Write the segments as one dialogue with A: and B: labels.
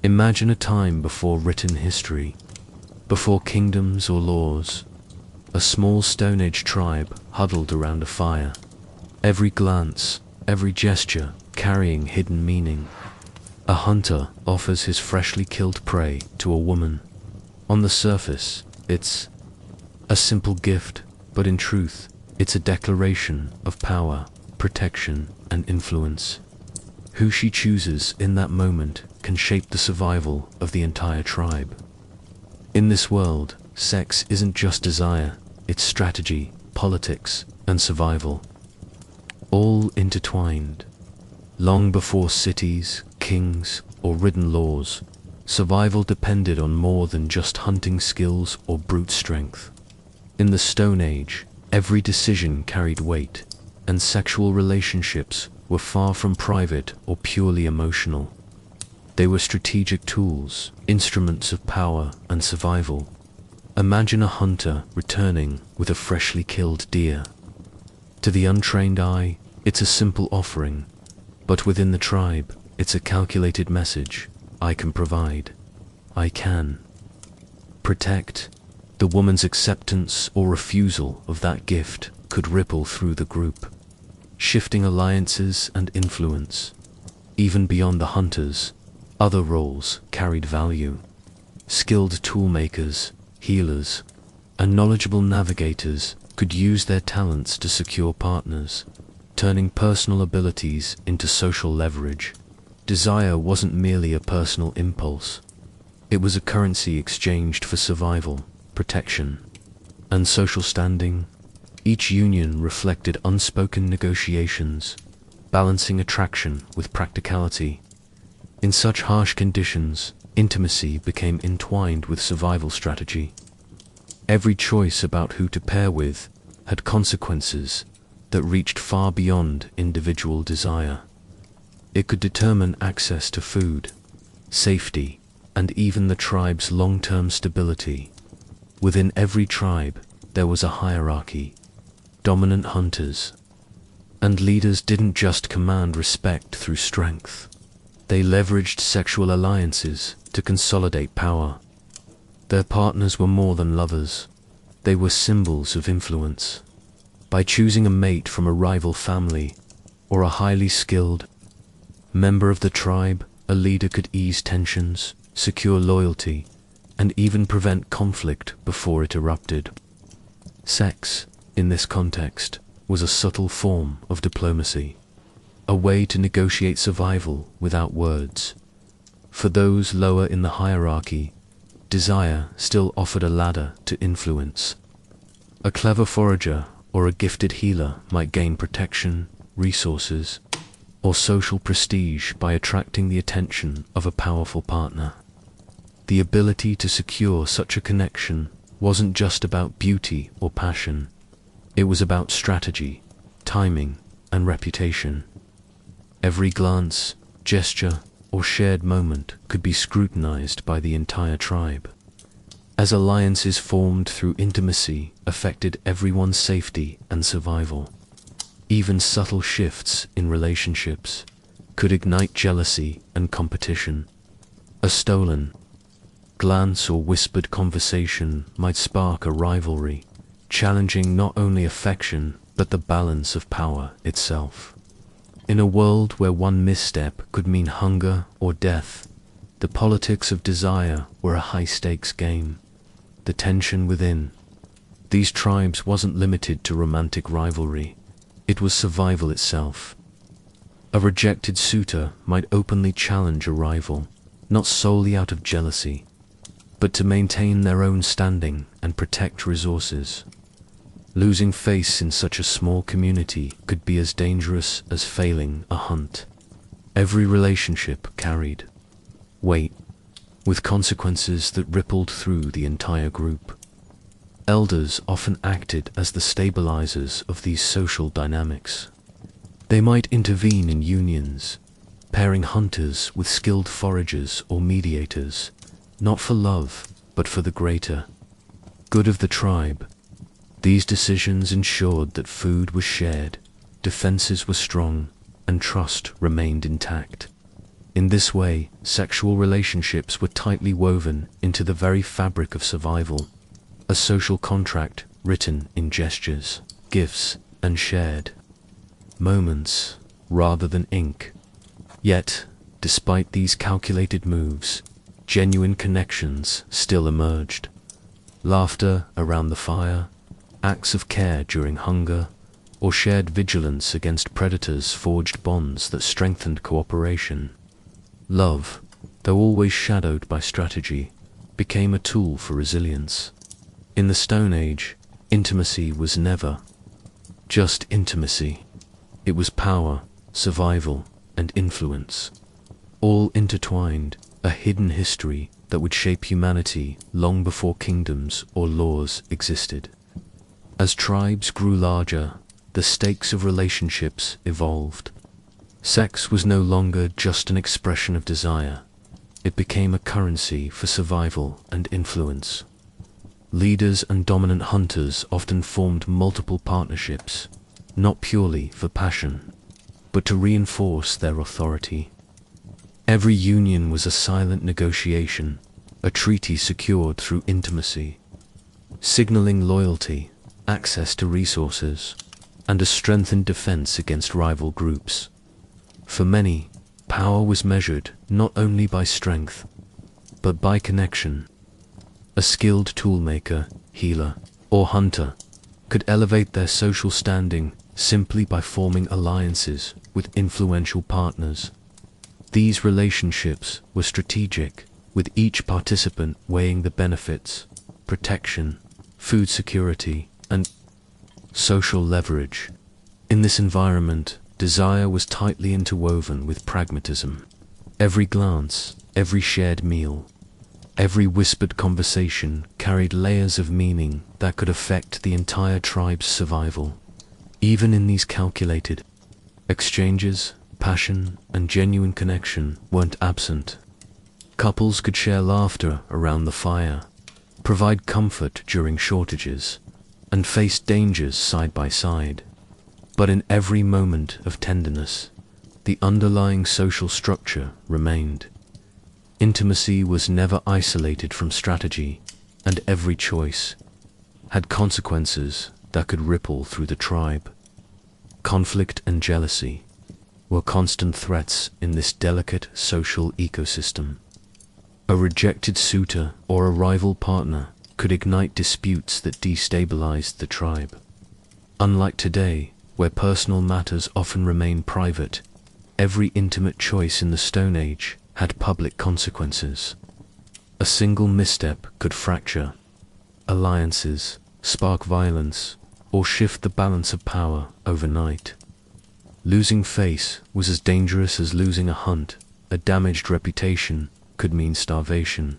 A: Imagine a time before written history, before kingdoms or laws. A small Stone Age tribe huddled around a fire. Every glance, every gesture carrying hidden meaning. A hunter offers his freshly killed prey to a woman. On the surface, it's a simple gift, but in truth, it's a declaration of power, protection, and influence. Who she chooses in that moment can shape the survival of the entire tribe. In this world, sex isn't just desire, it's strategy, politics, and survival. All intertwined. Long before cities, kings, or written laws, survival depended on more than just hunting skills or brute strength. In the Stone Age, every decision carried weight, and sexual relationships were far from private or purely emotional. They were strategic tools, instruments of power and survival. Imagine a hunter returning with a freshly killed deer. To the untrained eye, it's a simple offering, but within the tribe, it's a calculated message. I can provide. I can protect. The woman's acceptance or refusal of that gift could ripple through the group, shifting alliances and influence. Even beyond the hunters, other roles carried value. Skilled toolmakers, healers, and knowledgeable navigators could use their talents to secure partners, turning personal abilities into social leverage. Desire wasn't merely a personal impulse. It was a currency exchanged for survival, protection, and social standing. Each union reflected unspoken negotiations, balancing attraction with practicality. In such harsh conditions, intimacy became entwined with survival strategy. Every choice about who to pair with had consequences that reached far beyond individual desire. It could determine access to food, safety, and even the tribe's long-term stability. Within every tribe, there was a hierarchy. Dominant hunters and leaders didn't just command respect through strength. They leveraged sexual alliances to consolidate power. Their partners were more than lovers. They were symbols of influence. By choosing a mate from a rival family or a highly skilled member of the tribe, a leader could ease tensions, secure loyalty, and even prevent conflict before it erupted. Sex, in this context, was a subtle form of diplomacy, a way to negotiate survival without words. For those lower in the hierarchy, desire still offered a ladder to influence. A clever forager or a gifted healer might gain protection, resources, or social prestige by attracting the attention of a powerful partner. The ability to secure such a connection wasn't just about beauty or passion. It was about strategy, timing, and reputation. Every glance, gesture, or shared moment could be scrutinized by the entire tribe. As alliances formed through intimacy affected everyone's safety and survival. Even subtle shifts in relationships could ignite jealousy and competition. A stolen glance or whispered conversation might spark a rivalry, challenging not only affection but the balance of power itself. In a world where one misstep could mean hunger or death, the politics of desire were a high-stakes game. The tension within these tribes wasn't limited to romantic rivalry. It was survival itself. A rejected suitor might openly challenge a rival, not solely out of jealousy, but to maintain their own standing and protect resources. Losing face in such a small community could be as dangerous as failing a hunt. Every relationship carried weight, with consequences that rippled through the entire group. Elders often acted as the stabilizers of these social dynamics. They might intervene in unions, pairing hunters with skilled foragers or mediators, not for love, but for the greater good of the tribe. These decisions ensured that food was shared, defenses were strong, and trust remained intact. In this way, sexual relationships were tightly woven into the very fabric of survival, a social contract written in gestures, gifts, and shared moments rather than ink. Yet, despite these calculated moves, genuine connections still emerged. Laughter around the fire, acts of care during hunger, or shared vigilance against predators forged bonds that strengthened cooperation. Love, though always shadowed by strategy, became a tool for resilience. In the Stone Age, intimacy was never just intimacy. It was power, survival, and influence, all intertwined, a hidden history that would shape humanity long before kingdoms or laws existed. As tribes grew larger, the stakes of relationships evolved. Sex was no longer just an expression of desire. It became a currency for survival and influence. Leaders and dominant hunters often formed multiple partnerships, not purely for passion, but to reinforce their authority. Every union was a silent negotiation, a treaty secured through intimacy, signaling loyalty, access to resources, and a strengthened defense against rival groups. For many, power was measured not only by strength, but by connection. A skilled toolmaker, healer, or hunter could elevate their social standing simply by forming alliances with influential partners. These relationships were strategic, with each participant weighing the benefits, protection, food security, and social leverage. In this environment, desire was tightly interwoven with pragmatism. Every glance, every shared meal, every whispered conversation carried layers of meaning that could affect the entire tribe's survival. Even in these calculated exchanges, passion and genuine connection weren't absent. Couples could share laughter around the fire, provide comfort during shortages, and face dangers side by side. But in every moment of tenderness, the underlying social structure remained. Intimacy was never isolated from strategy, and every choice had consequences that could ripple through the tribe. Conflict and jealousy were constant threats in this delicate social ecosystem. A rejected suitor or a rival partner could ignite disputes that destabilized the tribe. Unlike today, where personal matters often remain private, every intimate choice in the Stone Age had public consequences. A single misstep could fracture alliances, spark violence, or shift the balance of power overnight. Losing face was as dangerous as losing a hunt. A damaged reputation could mean starvation,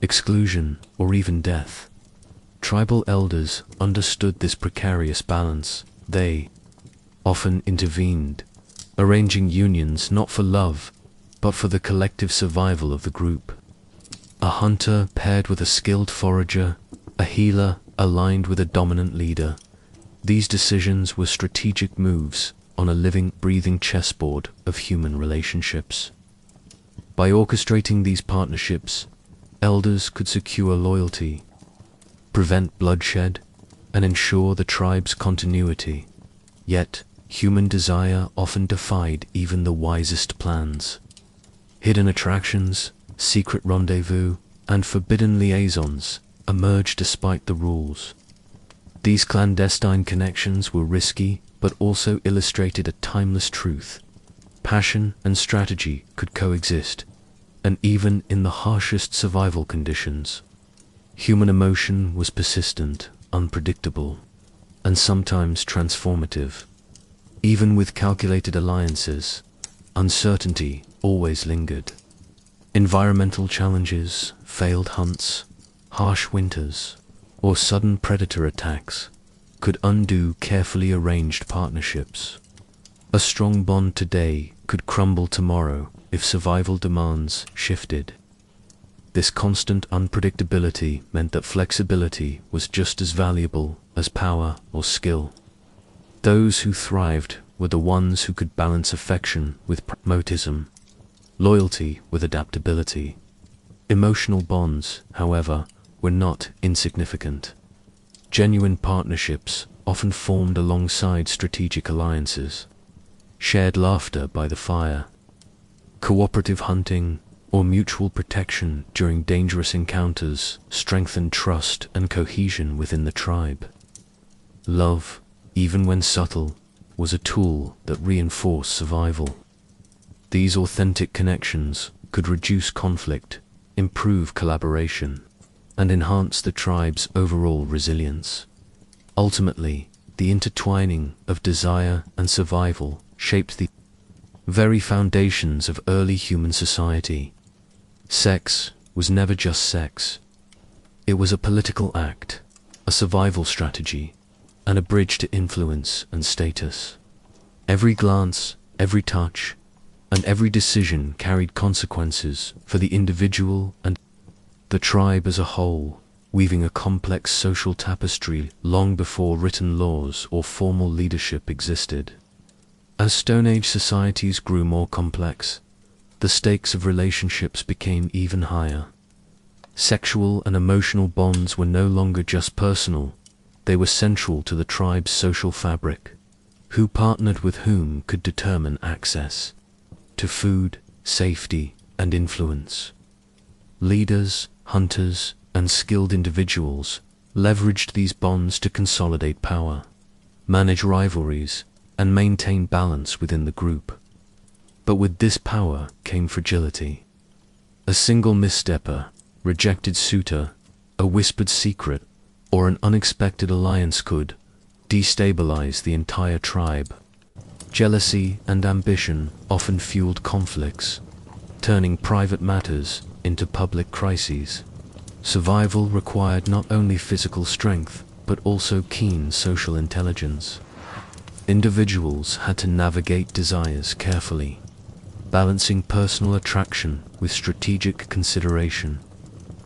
A: exclusion, or even death. Tribal elders understood this precarious balance. They often intervened, arranging unions not for love, but for the collective survival of the group. A hunter paired with a skilled forager, a healer aligned with a dominant leader. These decisions were strategic moves on a living, breathing chessboard of human relationships. By orchestrating these partnerships, elders could secure loyalty, prevent bloodshed, and ensure the tribe's continuity. Yet, human desire often defied even the wisest plans. Hidden attractions, secret rendezvous, and forbidden liaisons emerged despite the rules. These clandestine connections were risky, but also illustrated a timeless truth. Passion and strategy could coexist, and even in the harshest survival conditions. Human emotion was persistent, unpredictable, and sometimes transformative. Even with calculated alliances, uncertainty always lingered. Environmental challenges, failed hunts, harsh winters, or sudden predator attacks could undo carefully arranged partnerships. A strong bond today could crumble tomorrow if survival demands shifted. This constant unpredictability meant that flexibility was just as valuable as power or skill. Those who thrived were the ones who could balance affection with pragmatism, loyalty with adaptability. Emotional bonds, however, were not insignificant. Genuine partnerships often formed alongside strategic alliances. Shared laughter by the fire, cooperative hunting, or mutual protection during dangerous encounters strengthened trust and cohesion within the tribe. Love, even when subtle, was a tool that reinforced survival. These authentic connections could reduce conflict, improve collaboration, and enhance the tribe's overall resilience. Ultimately, the intertwining of desire and survival shaped the very foundations of early human society. Sex was never just sex. It was a political act, a survival strategy, and a bridge to influence and status. Every glance, every touch, and every decision carried consequences for the individual and the tribe as a whole, weaving a complex social tapestry long before written laws or formal leadership existed. As Stone Age societies grew more complex, the stakes of relationships became even higher. Sexual and emotional bonds were no longer just personal, they were central to the tribe's social fabric. Who partnered with whom could determine access to food, safety, and influence. Leaders, hunters, and skilled individuals leveraged these bonds to consolidate power, manage rivalries, and maintain balance within the group. But with this power came fragility. A single misstepper, rejected suitor, a whispered secret, or an unexpected alliance could destabilize the entire tribe. Jealousy and ambition often fueled conflicts, turning private matters into public crises. Survival required not only physical strength, but also keen social intelligence. Individuals had to navigate desires carefully, balancing personal attraction with strategic consideration.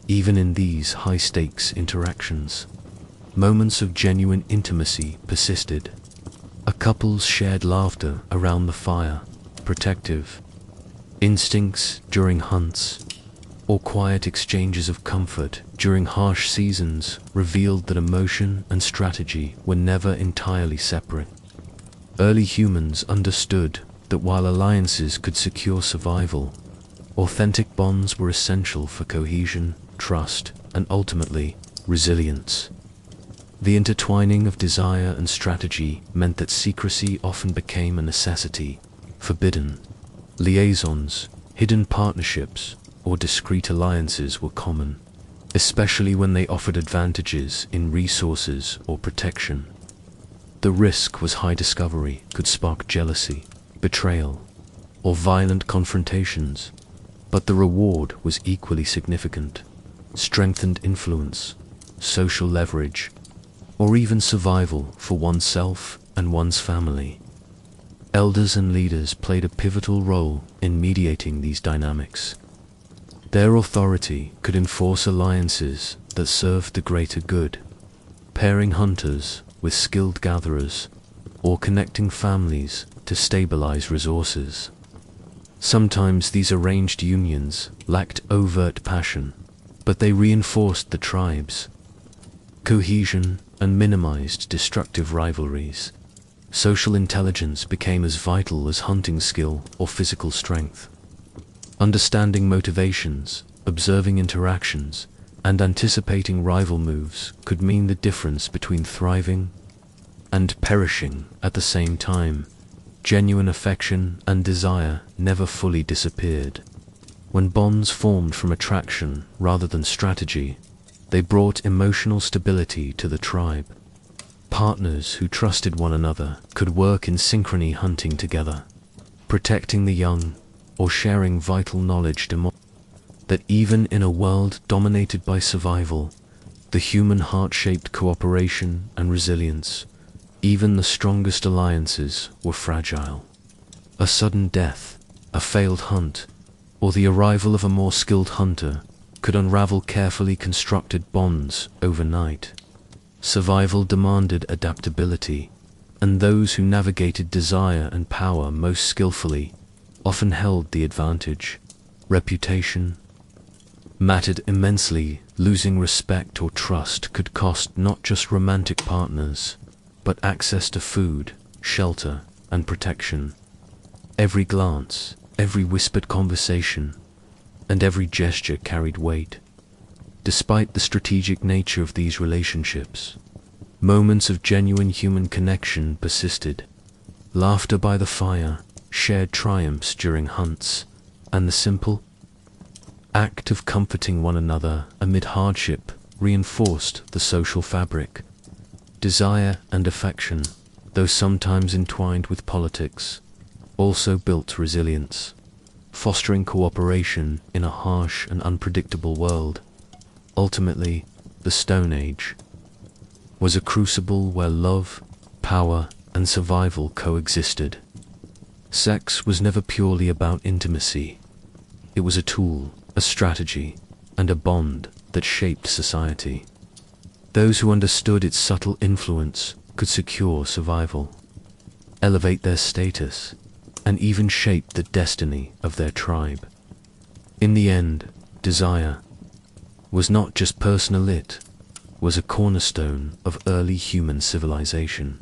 A: Even in these high-stakes interactions, moments of genuine intimacy persisted. A couple's shared laughter around the fire, protective instincts during hunts, or quiet exchanges of comfort during harsh seasons revealed that emotion and strategy were never entirely separate. Early humans understood that while alliances could secure survival, authentic bonds were essential for cohesion, trust, and ultimately, resilience. The intertwining of desire and strategy meant that secrecy often became a necessity. Forbidden liaisons, hidden partnerships, or discreet alliances were common, especially when they offered advantages in resources or protection. The risk was high. Discovery could spark jealousy, betrayal, or violent confrontations, but the reward was equally significant: strengthened influence, social leverage, or even survival for oneself and one's family. Elders and leaders played a pivotal role in mediating these dynamics. Their authority could enforce alliances that served the greater good, pairing hunters with skilled gatherers, or connecting families to stabilize resources. Sometimes these arranged unions lacked overt passion, but they reinforced the tribe's cohesion and minimized destructive rivalries. Social intelligence became as vital as hunting skill or physical strength. Understanding motivations, observing interactions, and anticipating rival moves could mean the difference between thriving and perishing at the same time. Genuine affection and desire never fully disappeared. When bonds formed from attraction rather than strategy, they brought emotional stability to the tribe. Partners who trusted one another could work in synchrony, hunting together, protecting the young, or sharing vital knowledge that even in a world dominated by survival, the human heart shaped cooperation and resilience. Even the strongest alliances were fragile. A sudden death, a failed hunt, or the arrival of a more skilled hunter could unravel carefully constructed bonds overnight. Survival demanded adaptability, and those who navigated desire and power most skillfully often held the advantage. Reputation mattered immensely. Losing respect or trust could cost not just romantic partners, but access to food, shelter, and protection. Every glance, every whispered conversation, and every gesture carried weight. Despite the strategic nature of these relationships, moments of genuine human connection persisted. Laughter by the fire, shared triumphs during hunts, and the simple act of comforting one another amid hardship reinforced the social fabric. Desire and affection, though sometimes entwined with politics, also built resilience, fostering cooperation in a harsh and unpredictable world. Ultimately, the Stone Age was a crucible where love, power, and survival coexisted. Sex was never purely about intimacy. It was a tool, a strategy, and a bond that shaped society. Those who understood its subtle influence could secure survival, elevate their status, and even shape the destiny of their tribe. In the end, desire was not just personal, it was a cornerstone of early human civilization.